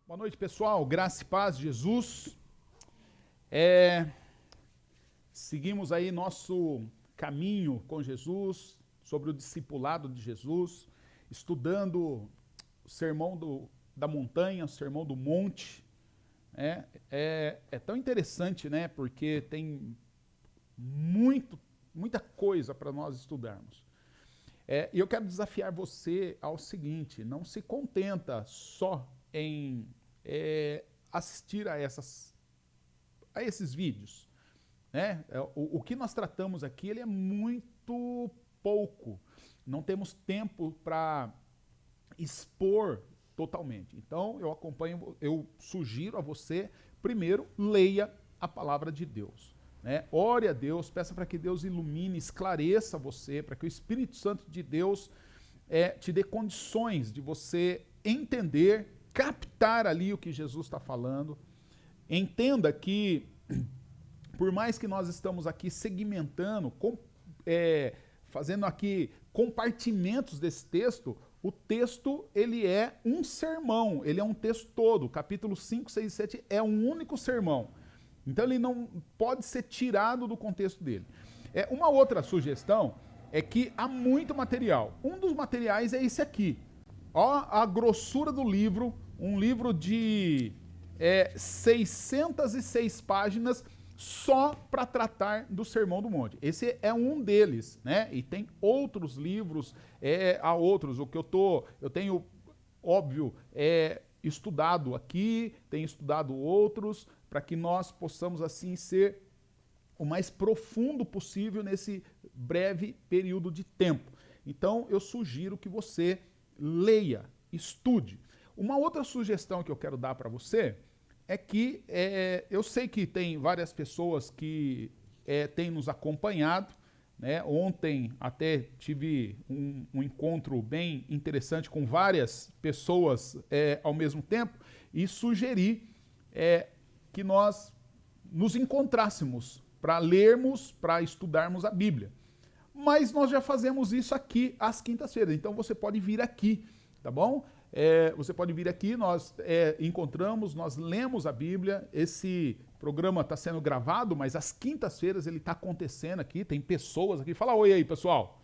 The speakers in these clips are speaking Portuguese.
Boa noite, pessoal. Graça e paz de Jesus. Seguimos aí nosso caminho com Jesus, sobre o discipulado de Jesus, estudando o sermão da montanha, o sermão do monte. É tão interessante, né? Porque tem muita coisa para nós estudarmos. E eu quero desafiar você ao seguinte: não se contenta só em assistir a esses vídeos, né? O que nós tratamos aqui, ele é muito pouco. Não temos tempo para expor totalmente. Então eu sugiro a você, primeiro, leia a palavra de Deus. Ore a Deus, peça para que Deus ilumine, esclareça você, para que o Espírito Santo de Deus te dê condições de você entender, captar ali o que Jesus está falando. Entenda que, por mais que nós estamos aqui segmentando, fazendo aqui compartimentos desse texto, o texto ele é um sermão, ele é um texto todo. Capítulo 5, 6 e 7 é um único sermão. Então ele não pode ser tirado do contexto dele. Uma outra sugestão é que há muito material. Um dos materiais é esse aqui. Ó a grossura do livro, um livro de 606 páginas só para tratar do Sermão do Monte. Esse é um deles, né? E tem outros livros, há outros. O que eu tenho, óbvio, estudado aqui, tenho estudado outros, para que nós possamos assim ser o mais profundo possível nesse breve período de tempo. Então eu sugiro que você leia, estude. Uma outra sugestão que eu quero dar para você é que eu sei que tem várias pessoas que têm nos acompanhado, né? Ontem até tive um encontro bem interessante com várias pessoas ao mesmo tempo e sugeri que nós nos encontrássemos para lermos, para estudarmos a Bíblia. Mas nós já fazemos isso aqui às quintas-feiras, então você pode vir aqui, tá bom? Você pode vir aqui, nós encontramos, nós lemos a Bíblia. Esse programa está sendo gravado, mas às quintas-feiras ele está acontecendo aqui, tem pessoas aqui. Fala oi aí, pessoal.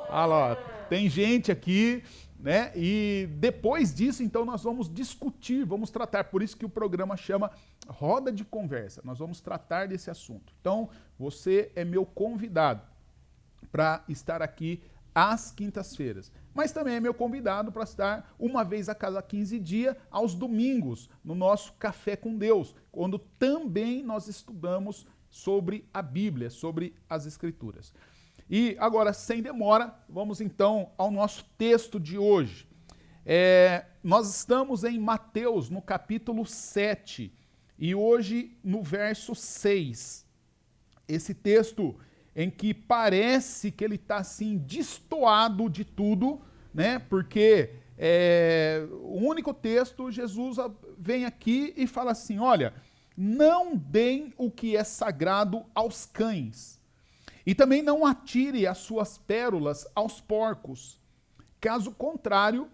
Olha lá, tem gente aqui, né? E depois disso, então, nós vamos discutir, vamos tratar. Por isso que o programa chama Roda de Conversa. Nós vamos tratar desse assunto. Então, você é meu convidado para estar aqui às quintas-feiras. Mas também é meu convidado para estar uma vez a cada 15 dias, aos domingos, no nosso Café com Deus, quando também nós estudamos sobre a Bíblia, sobre as Escrituras. E agora, sem demora, vamos então ao nosso texto de hoje. Nós estamos em Mateus, no capítulo 7, e hoje no verso 6. Esse texto em que parece que ele está assim destoado de tudo, né? Porque o único texto, Jesus vem aqui e fala assim: olha, não deem o que é sagrado aos cães, e também não atire as suas pérolas aos porcos. Caso contrário,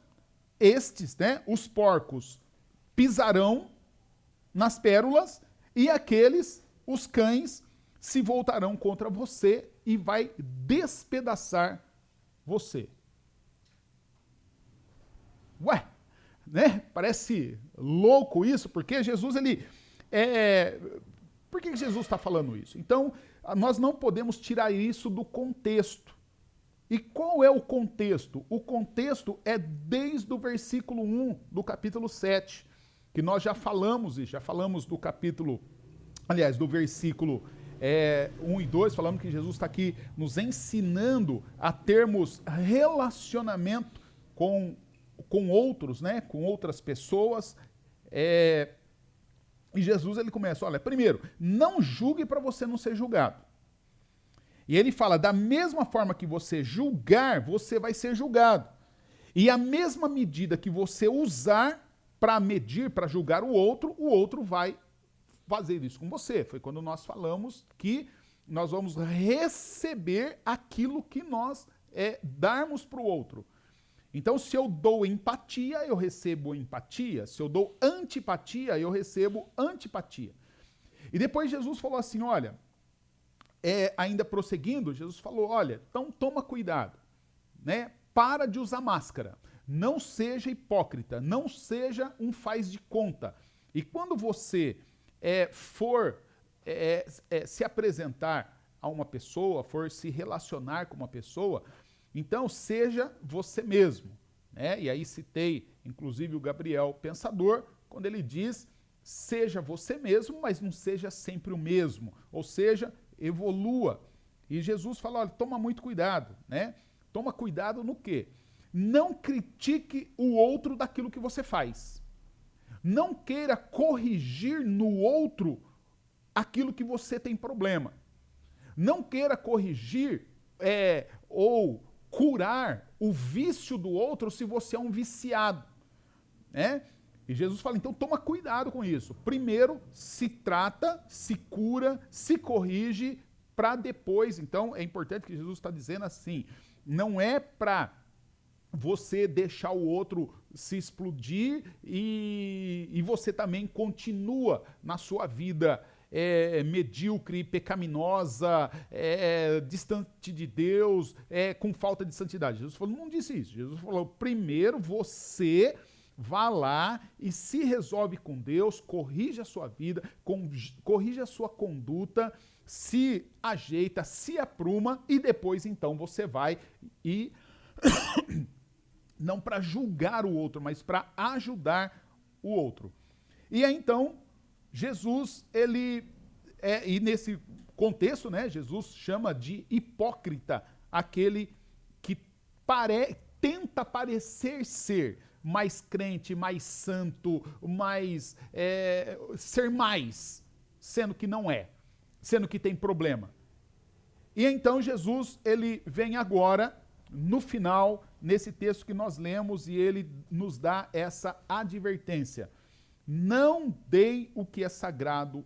estes, né, os porcos, pisarão nas pérolas, e os cães, se voltarão contra você e vai despedaçar você. Ué, né? Parece louco isso, porque Jesus, por que Jesus está falando isso? Então, nós não podemos tirar isso do contexto. E qual é o contexto? O contexto é desde o versículo 1 do capítulo 7, que nós já falamos do capítulo, aliás, do versículo 1 e 2, falando que Jesus está aqui nos ensinando a termos relacionamento com outros, né? Com outras pessoas. E Jesus ele começa: olha, primeiro, não julgue para você não ser julgado. E ele fala: da mesma forma que você julgar, você vai ser julgado. E a mesma medida que você usar para medir, para julgar o outro vai fazer isso com você. Foi quando nós falamos que nós vamos receber aquilo que nós darmos para o outro. Então, se eu dou empatia, eu recebo empatia. Se eu dou antipatia, eu recebo antipatia. E depois Jesus falou assim, olha, ainda prosseguindo, Jesus falou, olha, então toma cuidado, né? Para de usar máscara. Não seja hipócrita, não seja um faz de conta. E quando você for se apresentar a uma pessoa, for se relacionar com uma pessoa, então seja você mesmo, né? E aí citei, inclusive, o Gabriel Pensador, quando ele diz, seja você mesmo, mas não seja sempre o mesmo, ou seja, evolua. E Jesus fala, olha, toma muito cuidado, né? Toma cuidado no quê? Não critique o outro daquilo que você faz. Não queira corrigir no outro aquilo que você tem problema. Não queira corrigir ou curar o vício do outro se você é um viciado, né? E Jesus fala, então toma cuidado com isso. Primeiro se trata, se cura, se corrige, para depois. Então é importante que Jesus está dizendo assim, não é para você deixar o outro se explodir e você também continua na sua vida medíocre, pecaminosa, distante de Deus, com falta de santidade. Jesus falou, não disse isso. Jesus falou, primeiro você vá lá e se resolve com Deus, corrige a sua vida, corrige a sua conduta, se ajeita, se apruma e depois então você vai e não para julgar o outro, mas para ajudar o outro. E aí então Jesus, e nesse contexto, né, Jesus chama de hipócrita aquele que tenta parecer ser mais crente, mais santo, ser mais, sendo que não é, sendo que tem problema. E então Jesus, ele vem agora, no final, nesse texto que nós lemos, e ele nos dá essa advertência. Não deem o que é sagrado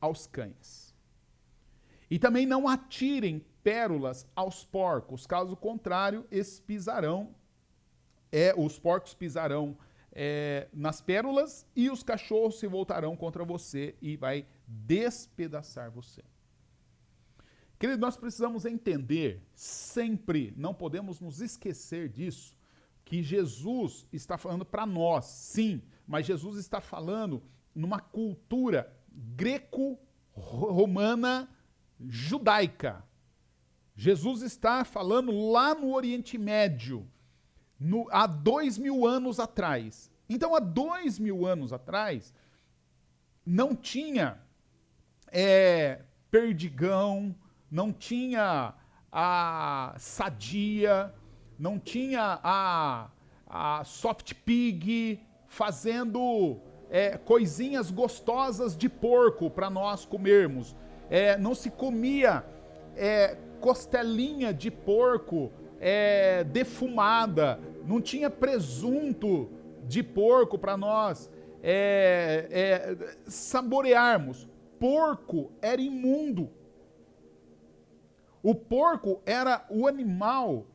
aos cães. E também não atirem pérolas aos porcos, caso contrário, eles pisarão, os porcos pisarão nas pérolas e os cachorros se voltarão contra você e vai despedaçar você. Querido, nós precisamos entender sempre, não podemos nos esquecer disso, que Jesus está falando para nós, sim, mas Jesus está falando numa cultura greco-romana judaica. Jesus está falando lá no Oriente Médio, há 2000 anos atrás. Então, há 2000 anos atrás, não tinha perdigão, não tinha a Sadia, não tinha a Soft Pig fazendo coisinhas gostosas de porco para nós comermos. Não se comia costelinha de porco defumada, não tinha presunto de porco para nós saborearmos. Porco era imundo. O porco era o animal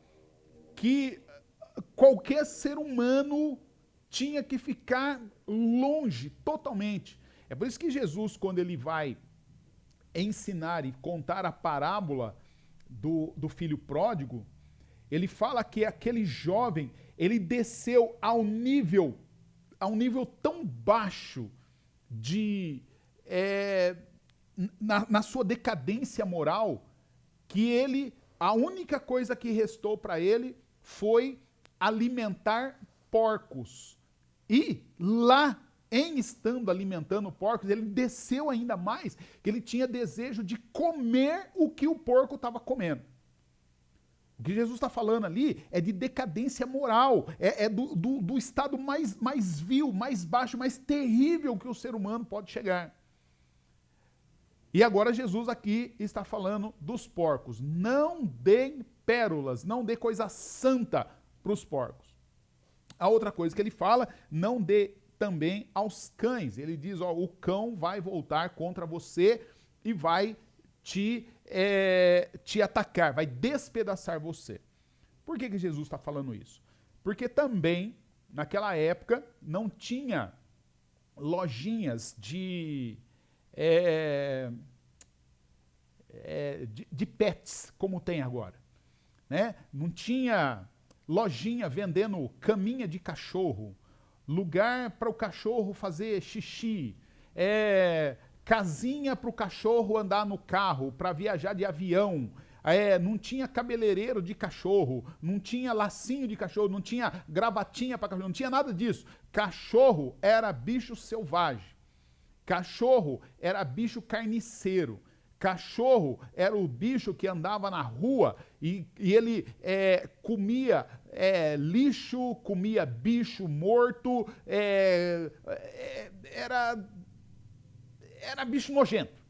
que qualquer ser humano tinha que ficar longe, totalmente. É por isso que Jesus, quando ele vai ensinar e contar a parábola do filho pródigo, ele fala que aquele jovem, ele desceu a um nível tão baixo na sua decadência moral, que a única coisa que restou para ele foi alimentar porcos. E lá, estando alimentando porcos, ele desceu ainda mais, que ele tinha desejo de comer o que o porco estava comendo. O que Jesus está falando ali é de decadência moral, do estado mais vil, mais baixo, mais terrível que o ser humano pode chegar. E agora Jesus aqui está falando dos porcos. Não deem pérolas, não dê coisa santa para os porcos. A outra coisa que ele fala, não dê também aos cães. Ele diz, o cão vai voltar contra você e vai te atacar, vai despedaçar você. Por que Jesus está falando isso? porque também, naquela época, não tinha lojinhas de pets, como tem agora, né? Não tinha lojinha vendendo caminha de cachorro, lugar para o cachorro fazer xixi, casinha para o cachorro andar no carro, para viajar de avião, não tinha cabeleireiro de cachorro, não tinha lacinho de cachorro, não tinha gravatinha para cachorro, não tinha nada disso. Cachorro era bicho selvagem. Cachorro era bicho carniceiro. Cachorro era o bicho que andava na rua e ele comia lixo, comia bicho morto, era bicho nojento.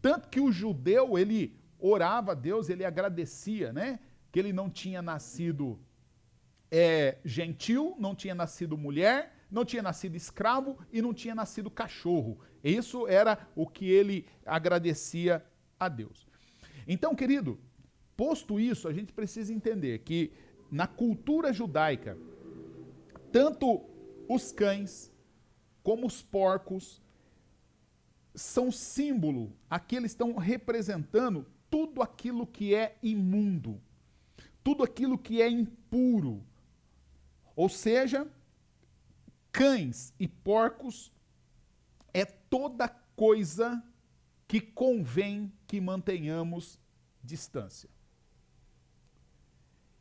Tanto que o judeu, ele orava a Deus, ele agradecia, né? Que ele não tinha nascido gentil, não tinha nascido mulher, não tinha nascido escravo e não tinha nascido cachorro. Isso era o que ele agradecia a Deus. Então, querido, posto isso, a gente precisa entender que na cultura judaica, tanto os cães como os porcos são símbolo, aqui eles estão representando tudo aquilo que é imundo, tudo aquilo que é impuro. Ou seja, cães e porcos é toda coisa que convém que mantenhamos distância.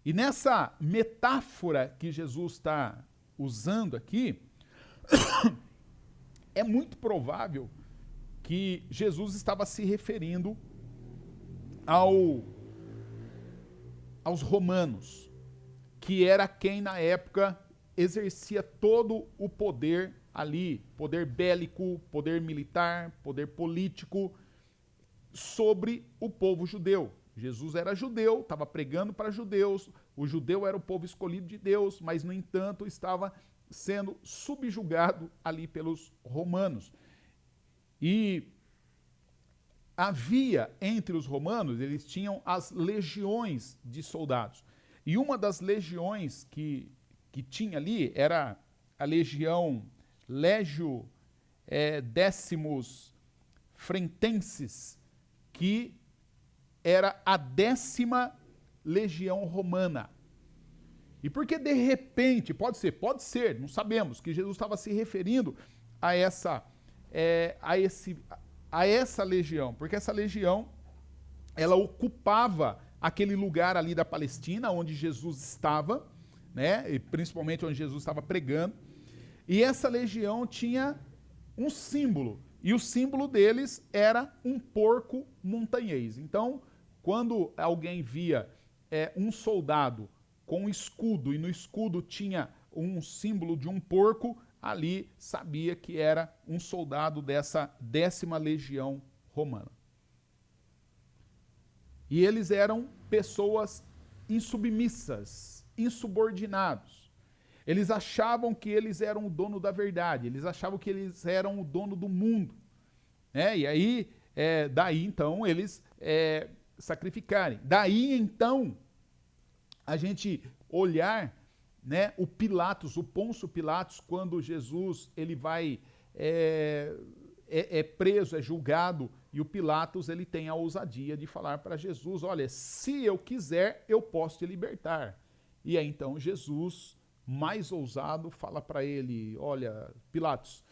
E nessa metáfora que Jesus está usando aqui, é muito provável que Jesus estava se referindo aos romanos, que era quem na época exercia todo o poder ali, poder bélico, poder militar, poder político, sobre o povo judeu. Jesus era judeu, estava pregando para judeus, o judeu era o povo escolhido de Deus, mas, no entanto, estava sendo subjugado ali pelos romanos. E havia entre os romanos, eles tinham as legiões de soldados. E uma das legiões que tinha ali era a legião Legio Decimus Frentensis, que era a 10ª legião romana. E porque de repente, pode ser, não sabemos, que Jesus estava se referindo a essa legião, porque essa legião, ela ocupava aquele lugar ali da Palestina, onde Jesus estava, né, e principalmente onde Jesus estava pregando, e essa legião tinha um símbolo, e o símbolo deles era um porco montanhês. Então, quando alguém via um soldado com um escudo, e no escudo tinha um símbolo de um porco, ali sabia que era um soldado dessa 10ª legião romana. E eles eram pessoas insubmissas, insubordinados. Eles achavam que eles eram o dono da verdade, eles achavam que eles eram o dono do mundo. E aí, daí então, eles sacrificarem. Daí então, a gente olhar, né, o Pilatos, o Pôncio Pilatos, quando Jesus ele vai preso, é julgado, e o Pilatos ele tem a ousadia de falar para Jesus, olha, se eu quiser, eu posso te libertar. E aí então Jesus, mais ousado, fala para ele, olha, Pilatos,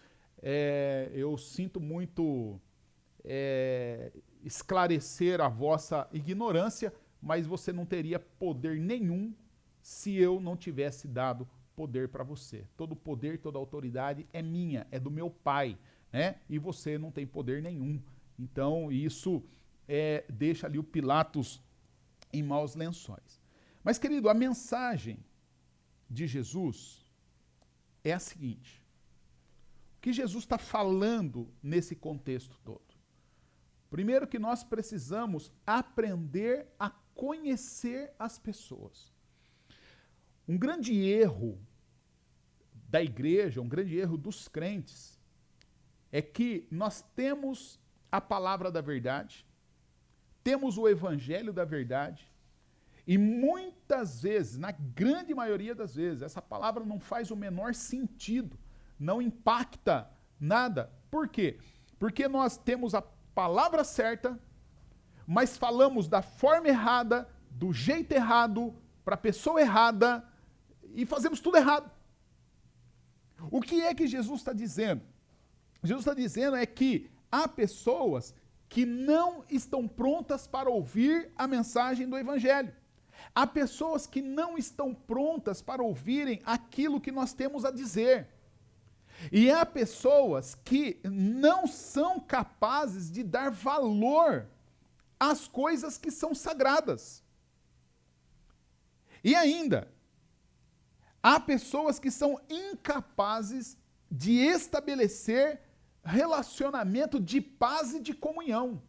eu sinto muito esclarecer a vossa ignorância, mas você não teria poder nenhum se eu não tivesse dado poder para você. Todo poder, toda autoridade é minha, é do meu Pai, né? E você não tem poder nenhum. Então, isso deixa ali o Pilatos em maus lençóis. Mas, querido, a mensagem de Jesus é a seguinte. O que Jesus está falando nesse contexto todo? Primeiro que nós precisamos aprender a conhecer as pessoas. Um grande erro da igreja, um grande erro dos crentes, é que nós temos a palavra da verdade, temos o evangelho da verdade, E muitas vezes, na grande maioria das vezes, essa palavra não faz o menor sentido, não impacta nada. Por quê? Porque nós temos a palavra certa, mas falamos da forma errada, do jeito errado, para a pessoa errada, e fazemos tudo errado. O que é que Jesus está dizendo? Jesus está dizendo é que há pessoas que não estão prontas para ouvir a mensagem do Evangelho. Há pessoas que não estão prontas para ouvirem aquilo que nós temos a dizer. E há pessoas que não são capazes de dar valor às coisas que são sagradas. E ainda, há pessoas que são incapazes de estabelecer relacionamento de paz e de comunhão.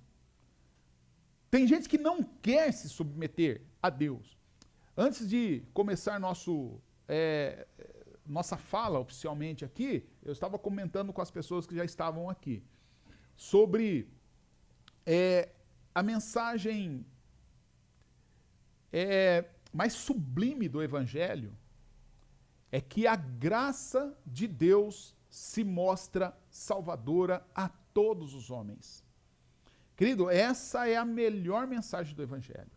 Tem gente que não quer se submeter a Deus. Antes de começar nossa fala oficialmente aqui, eu estava comentando com as pessoas que já estavam aqui sobre a mensagem mais sublime do Evangelho é que a graça de Deus se mostra salvadora a todos os homens. Querido, essa é a melhor mensagem do Evangelho.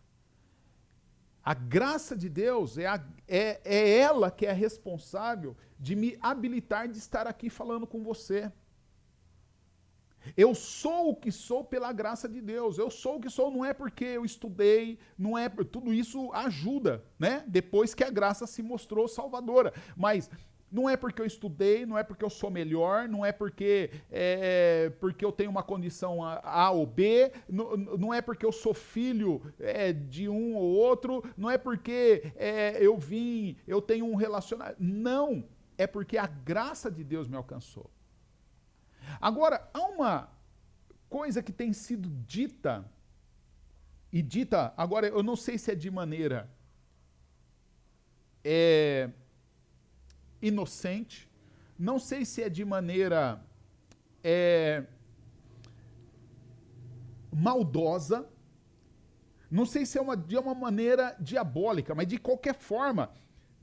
A graça de Deus é ela que é responsável de me habilitar de estar aqui falando com você. Eu sou o que sou pela graça de Deus. Eu sou o que sou não é porque eu estudei, não é tudo isso ajuda, né? Depois que a graça se mostrou salvadora. Mas não é porque eu estudei, não é porque eu sou melhor, não é porque eu tenho uma condição A ou B, não é porque eu sou filho de um ou outro, não é porque eu tenho um relacionamento. Não, é porque a graça de Deus me alcançou. Agora, há uma coisa que tem sido dita, agora eu não sei se é de maneira inocente, não sei se é de maneira maldosa, não sei se é de uma maneira diabólica, mas de qualquer forma,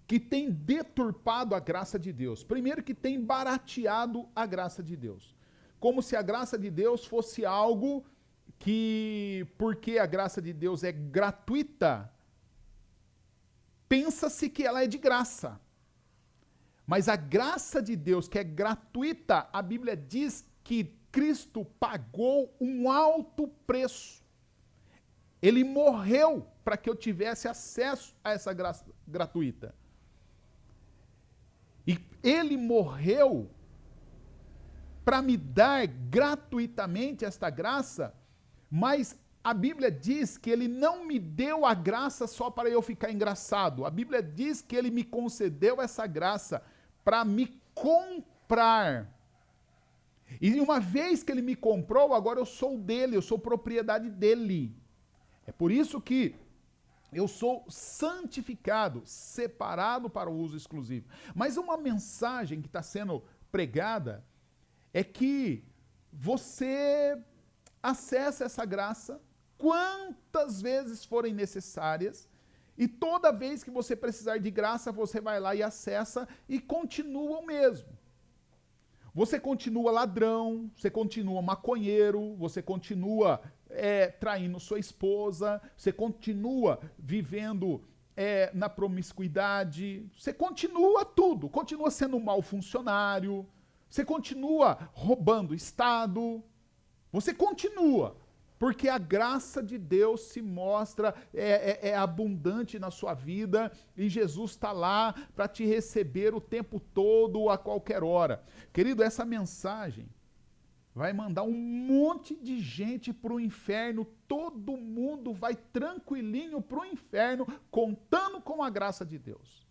que tem deturpado a graça de Deus. Primeiro que tem barateado a graça de Deus. Como se a graça de Deus fosse algo que, porque a graça de Deus é gratuita, pensa-se que ela é de graça. Mas a graça de Deus, que é gratuita, a Bíblia diz que Cristo pagou um alto preço. Ele morreu para que eu tivesse acesso a essa graça gratuita. E ele morreu para me dar gratuitamente esta graça, mas a Bíblia diz que ele não me deu a graça só para eu ficar engraçado. A Bíblia diz que ele me concedeu essa graça para me comprar. E uma vez que ele me comprou, agora eu sou dele, eu sou propriedade dele. É por isso que eu sou santificado, separado para o uso exclusivo. Mas uma mensagem que está sendo pregada é que você acessa essa graça quantas vezes forem necessárias, e toda vez que você precisar de graça, você vai lá e acessa e continua o mesmo. Você continua ladrão, você continua maconheiro, você continua traindo sua esposa, você continua vivendo na promiscuidade, você continua tudo, continua sendo um mau funcionário, você continua roubando o Estado, você continua, porque a graça de Deus se mostra, abundante na sua vida, e Jesus está lá para te receber o tempo todo, a qualquer hora. Querido, essa mensagem vai mandar um monte de gente para o inferno, todo mundo vai tranquilinho para o inferno, contando com a graça de Deus.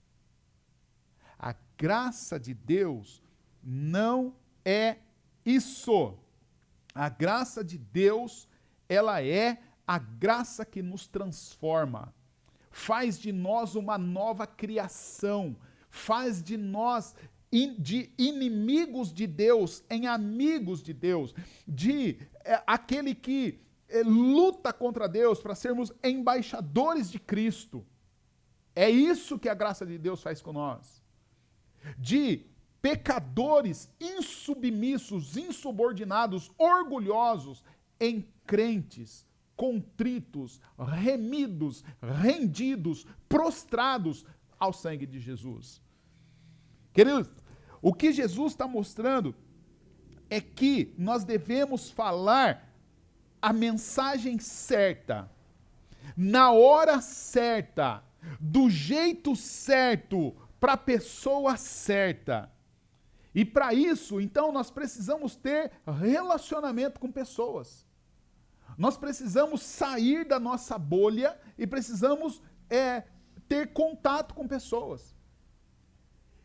A graça de Deus não é isso. A graça de Deus, ela é a graça que nos transforma, faz de nós uma nova criação, faz de nós de inimigos de Deus em amigos de Deus, de aquele que luta contra Deus para sermos embaixadores de Cristo. É isso que a graça de Deus faz com nós. De pecadores insubmissos, insubordinados, orgulhosos, em crentes, contritos, remidos, rendidos, prostrados ao sangue de Jesus. Queridos, o que Jesus está mostrando é que nós devemos falar a mensagem certa, na hora certa, do jeito certo, para a pessoa certa. E para isso, então, nós precisamos ter relacionamento com pessoas. Nós precisamos sair da nossa bolha e precisamos ter contato com pessoas.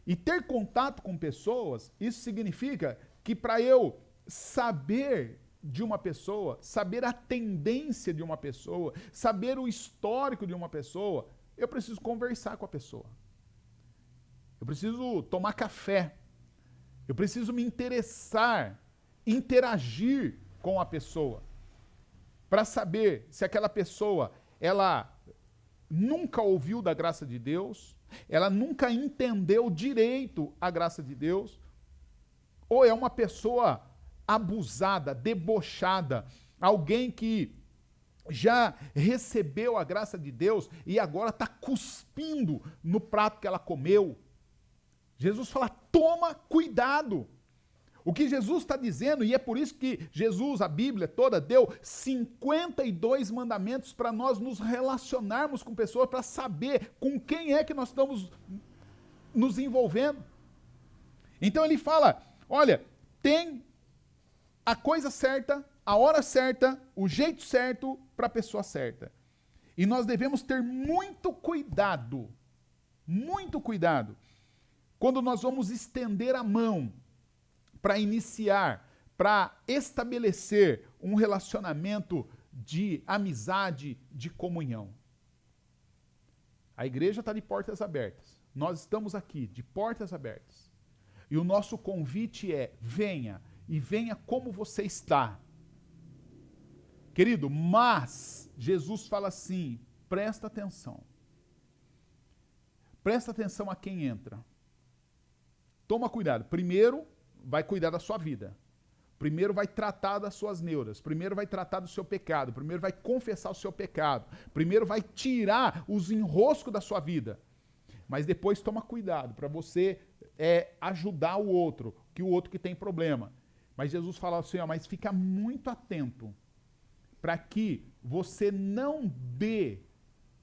E ter contato com pessoas, isso significa que para eu saber de uma pessoa, saber a tendência de uma pessoa, saber o histórico de uma pessoa, eu preciso conversar com a pessoa. Eu preciso tomar café. Eu preciso me interessar, interagir com a pessoa, para saber se aquela pessoa, ela nunca ouviu da graça de Deus, ela nunca entendeu direito a graça de Deus, ou é uma pessoa abusada, debochada, alguém que já recebeu a graça de Deus e agora está cuspindo no prato que ela comeu. Jesus fala, toma cuidado. O que Jesus está dizendo, e é por isso que Jesus, a Bíblia toda, deu 52 mandamentos para nós nos relacionarmos com pessoas, para saber com quem é que nós estamos nos envolvendo. Então ele fala, olha, tem a coisa certa, a hora certa, o jeito certo para a pessoa certa. E nós devemos ter muito cuidado, quando nós vamos estender a mão para iniciar, para estabelecer um relacionamento de amizade, de comunhão. A igreja está de portas abertas. Nós estamos aqui de portas abertas. E o nosso convite é, venha, e venha como você está. Querido, mas Jesus fala assim, presta atenção. Presta atenção a quem entra. Toma cuidado. Primeiro, vai cuidar da sua vida. Primeiro vai tratar das suas neuras. Primeiro vai tratar do seu pecado. Primeiro vai confessar o seu pecado. Primeiro vai tirar os enroscos da sua vida. Mas depois toma cuidado para você ajudar o outro que tem problema. Mas Jesus fala assim, ó, mas fica muito atento para que você não dê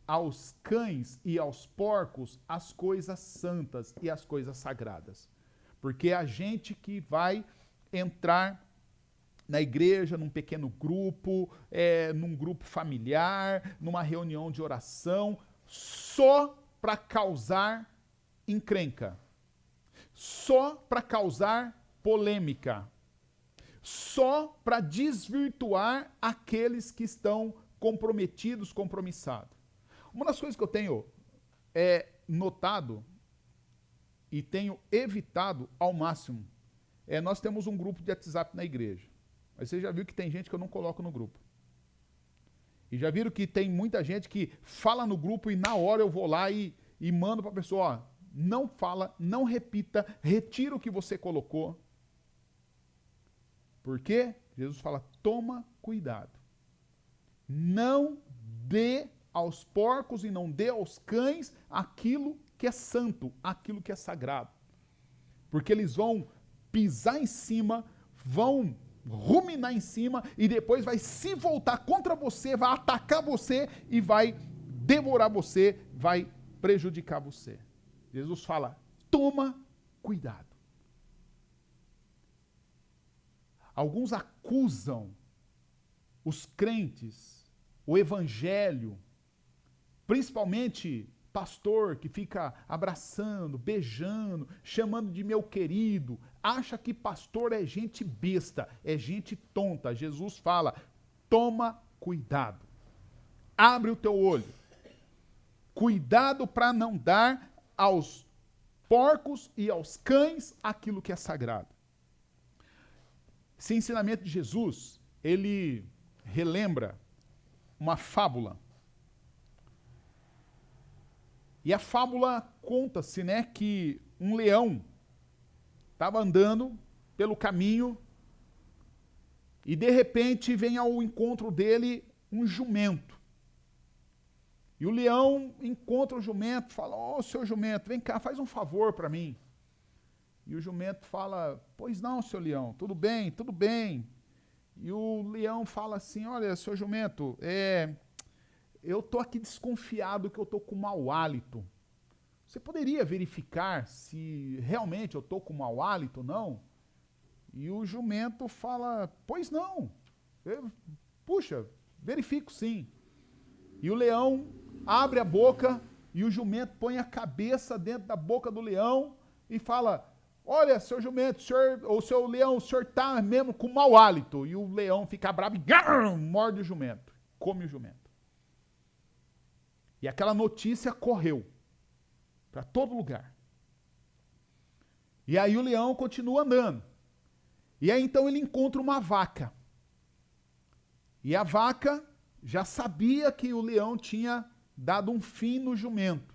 aos cães e aos porcos as coisas santas e as coisas sagradas. Porque é a gente que vai entrar na igreja, num pequeno grupo, num grupo familiar, numa reunião de oração, só para causar encrenca, só para causar polêmica, só para desvirtuar aqueles que estão comprometidos, compromissados. Uma das coisas que eu tenho notado e tenho evitado ao máximo, nós temos um grupo de WhatsApp na igreja. Mas você já viu que tem gente que eu não coloco no grupo. E já viram que tem muita gente que fala no grupo e na hora eu vou lá e mando para a pessoa, ó, não fala, não repita, retira o que você colocou. Por quê? Jesus fala, toma cuidado. Não dê aos porcos e não dê aos cães aquilo que é santo, aquilo que é sagrado. Porque eles vão pisar em cima, vão ruminar em cima e depois vai se voltar contra você, vai atacar você e vai devorar você, vai prejudicar você. Jesus fala, toma cuidado. Alguns acusam os crentes, o evangelho, principalmente pastor que fica abraçando, beijando, chamando de meu querido, acha que pastor é gente besta, é gente tonta. Jesus fala, toma cuidado. Abre o teu olho. Cuidado para não dar aos porcos e aos cães aquilo que é sagrado. Esse ensinamento de Jesus, ele relembra uma fábula. E a fábula conta-se, né, que um leão estava andando pelo caminho e de repente vem ao encontro dele um jumento. E o leão encontra o jumento, fala: "Ô, seu jumento, vem cá, faz um favor para mim." E o jumento fala: "Pois não, seu leão, tudo bem, tudo bem." E o leão fala assim: "Olha, seu jumento, eu tô aqui desconfiado que eu tô com mau hálito. Você poderia verificar se realmente eu tô com mau hálito ou não?" E o jumento fala: "Pois não. Puxa, verifico sim." E o leão abre a boca e o jumento põe a cabeça dentro da boca do leão e fala: "Olha, seu jumento, seu leão, o senhor tá mesmo com mau hálito." E o leão fica bravo e morde o jumento, come o jumento. E aquela notícia correu para todo lugar. E aí o leão continua andando. E aí então ele encontra uma vaca. E a vaca já sabia que o leão tinha dado um fim no jumento.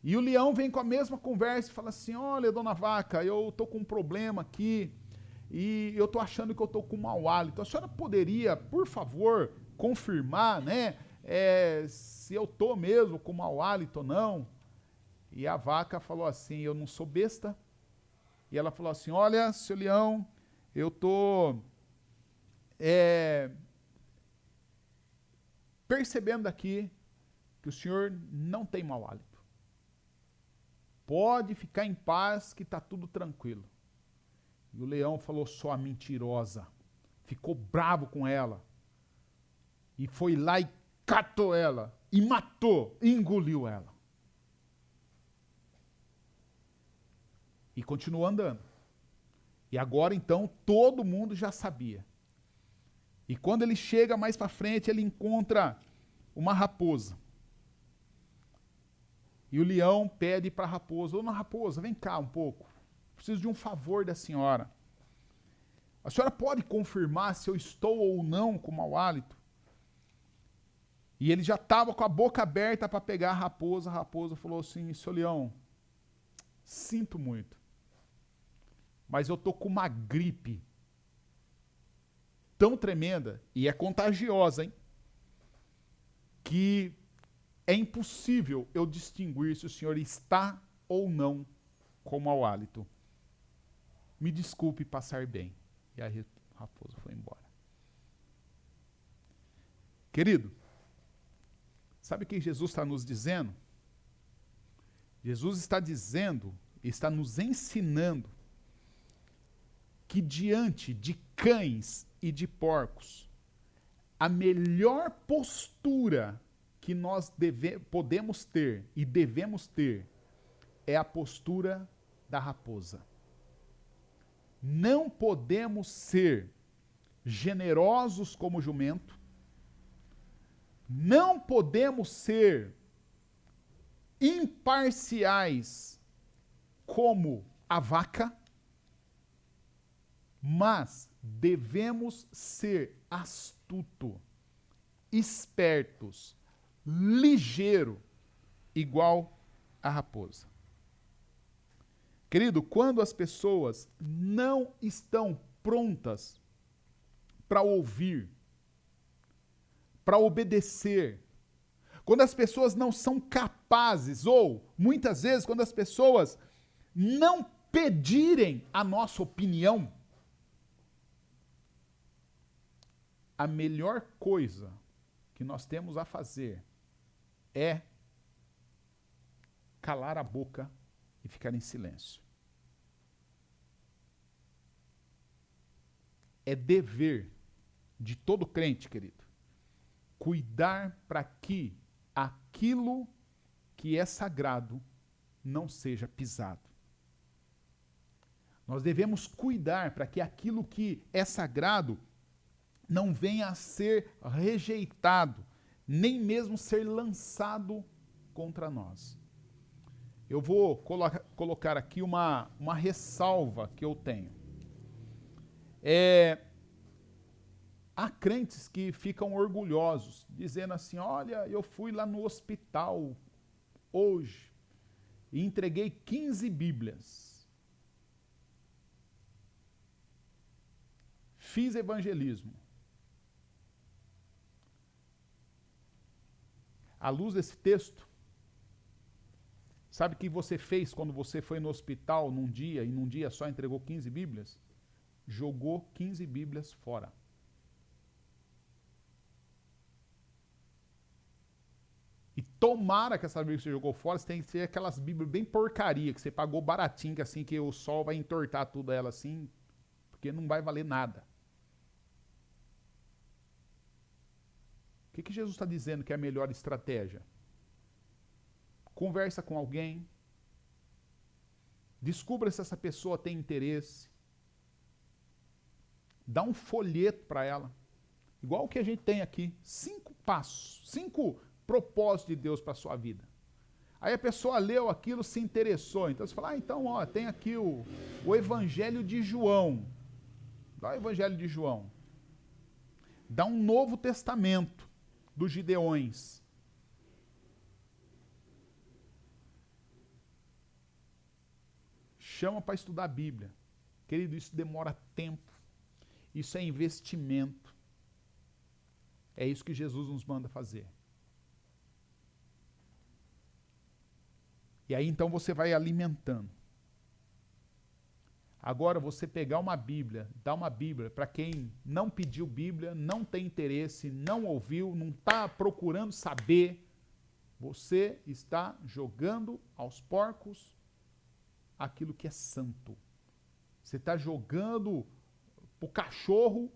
E o leão vem com a mesma conversa e fala assim: "Olha, dona vaca, eu tô com um problema aqui e eu tô achando que eu tô com mau hálito. A senhora poderia, por favor, confirmar, né, se eu tô mesmo com mau hálito ou não?" E a vaca falou assim: "Eu não sou besta." E ela falou assim: "Olha, seu leão, eu tô percebendo aqui que o senhor não tem mau hálito. Pode ficar em paz que está tudo tranquilo." E o leão falou: "Sua mentirosa." Ficou bravo com ela. E foi lá e catou ela. E matou, e engoliu ela. E continuou andando. E agora então todo mundo já sabia. E quando ele chega mais para frente, ele encontra uma raposa. E o leão pede para a raposa: "Dona raposa, vem cá um pouco. Preciso de um favor da senhora. A senhora pode confirmar se eu estou ou não com mau hálito?" E ele já estava com a boca aberta para pegar a raposa. A raposa falou assim: "Seu leão, sinto muito, mas eu estou com uma gripe tão tremenda, e é contagiosa, hein, que é impossível eu distinguir se o senhor está ou não com mau hálito. Me desculpe passar bem." E a raposa foi embora. Querido, sabe o que Jesus está nos dizendo? Jesus está dizendo, está nos ensinando que diante de cães e de porcos, a melhor postura que nós podemos ter e devemos ter é a postura da raposa. Não podemos ser generosos como o jumento, não podemos ser imparciais como a vaca, mas devemos ser astuto, espertos, ligeiro, igual a raposa. Querido, quando as pessoas não estão prontas para ouvir, para obedecer, quando as pessoas não são capazes, ou muitas vezes quando as pessoas não pedirem a nossa opinião, a melhor coisa que nós temos a fazer é calar a boca e ficar em silêncio. É dever de todo crente, querido, cuidar para que aquilo que é sagrado não seja pisado. Nós devemos cuidar para que aquilo que é sagrado não venha a ser rejeitado, nem mesmo ser lançado contra nós. Eu vou colocar aqui uma ressalva que eu tenho. Há crentes que ficam orgulhosos, dizendo assim: olha, eu fui lá no hospital hoje e entreguei 15 Bíblias. Fiz evangelismo. À luz desse texto, sabe o que você fez quando você foi no hospital num dia e num dia só entregou 15 Bíblias? Jogou 15 Bíblias fora. E tomara que essa Bíblia que você jogou fora, você tem que ser aquelas Bíblias bem porcaria, que você pagou baratinho, que assim que o sol vai entortar tudo ela assim, porque não vai valer nada. O que Jesus está dizendo que é a melhor estratégia? Conversa com alguém, descubra se essa pessoa tem interesse, dá um folheto para ela, igual o que a gente tem aqui, 5 passos, 5 propósitos de Deus para a sua vida. Aí a pessoa leu aquilo, se interessou, então você fala, então ó, tem aqui o Evangelho de João, dá o Evangelho de João, dá um Novo Testamento dos Gideões. Chama para estudar a Bíblia. Querido, isso demora tempo. Isso é investimento. É isso que Jesus nos manda fazer. E aí então você vai alimentando. Agora você pegar uma Bíblia, dar uma Bíblia para quem não pediu Bíblia, não tem interesse, não ouviu, não está procurando saber, você está jogando aos porcos aquilo que é santo. Você está jogando para o cachorro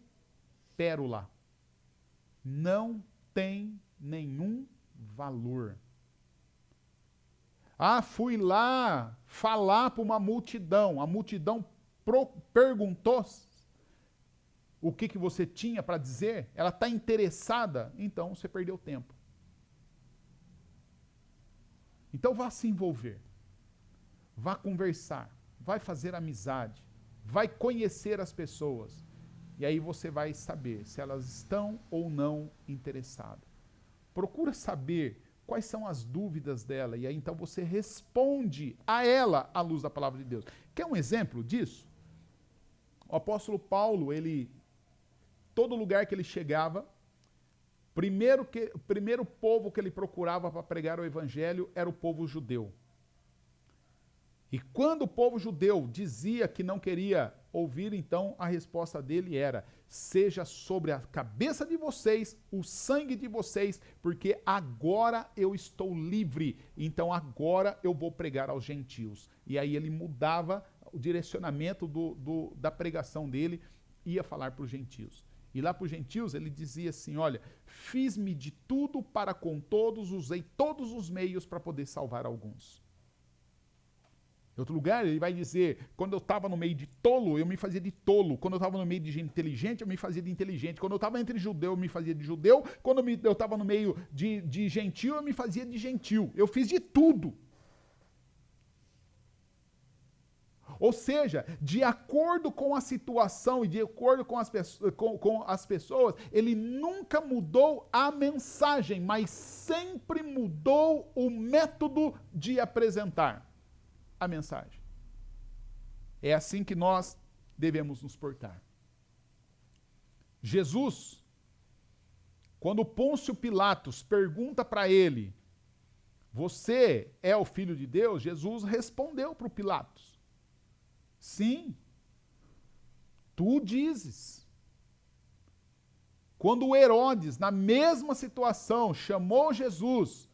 pérola. Não tem nenhum valor. Ah, fui lá falar para uma multidão. A multidão perguntou o que você tinha para dizer. Ela está interessada. Então você perdeu tempo. Então vá se envolver. Vá conversar. Vai fazer amizade. Vai conhecer as pessoas. E aí você vai saber se elas estão ou não interessadas. Procura saber quais são as dúvidas dela, e aí então você responde a ela à luz da palavra de Deus. Quer um exemplo disso? O apóstolo Paulo, todo lugar que ele chegava, o primeiro povo que ele procurava para pregar o evangelho era o povo judeu. E quando o povo judeu dizia que não queria ouvir, então a resposta dele era: seja sobre a cabeça de vocês o sangue de vocês, porque agora eu estou livre, então agora eu vou pregar aos gentios. E aí ele mudava o direcionamento da pregação dele, ia falar para os gentios. E lá para os gentios ele dizia assim: olha, fiz-me de tudo para com todos, usei todos os meios para poder salvar alguns. Em outro lugar, ele vai dizer, quando eu estava no meio de tolo, eu me fazia de tolo. Quando eu estava no meio de gente inteligente, eu me fazia de inteligente. Quando eu estava entre judeu, eu me fazia de judeu. Quando eu estava no meio de gentil, eu me fazia de gentil. Eu fiz de tudo. Ou seja, de acordo com a situação e de acordo com as pessoas, ele nunca mudou a mensagem, mas sempre mudou o método de apresentar a mensagem. É assim que nós devemos nos portar. Jesus, quando Pôncio Pilatos pergunta para ele: você é o Filho de Deus? Jesus respondeu para o Pilatos: sim, tu dizes. Quando o Herodes, na mesma situação, chamou Jesus,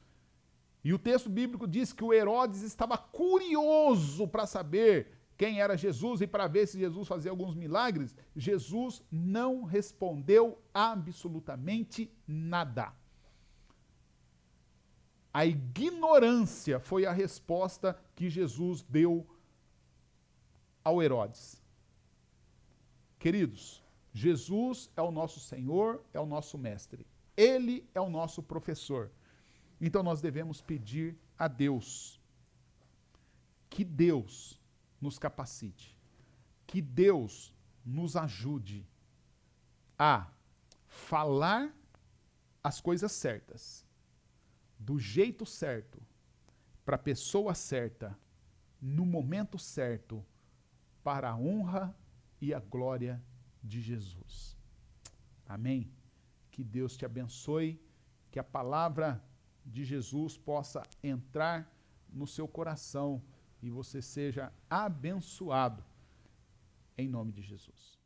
e o texto bíblico diz que o Herodes estava curioso para saber quem era Jesus e para ver se Jesus fazia alguns milagres, Jesus não respondeu absolutamente nada. A ignorância foi a resposta que Jesus deu ao Herodes. Queridos, Jesus é o nosso Senhor, é o nosso mestre. Ele é o nosso professor. Então nós devemos pedir a Deus que Deus nos capacite, que Deus nos ajude a falar as coisas certas, do jeito certo, para a pessoa certa, no momento certo, para a honra e a glória de Jesus. Amém? Que Deus te abençoe, que a palavra de Jesus possa entrar no seu coração e você seja abençoado, em nome de Jesus.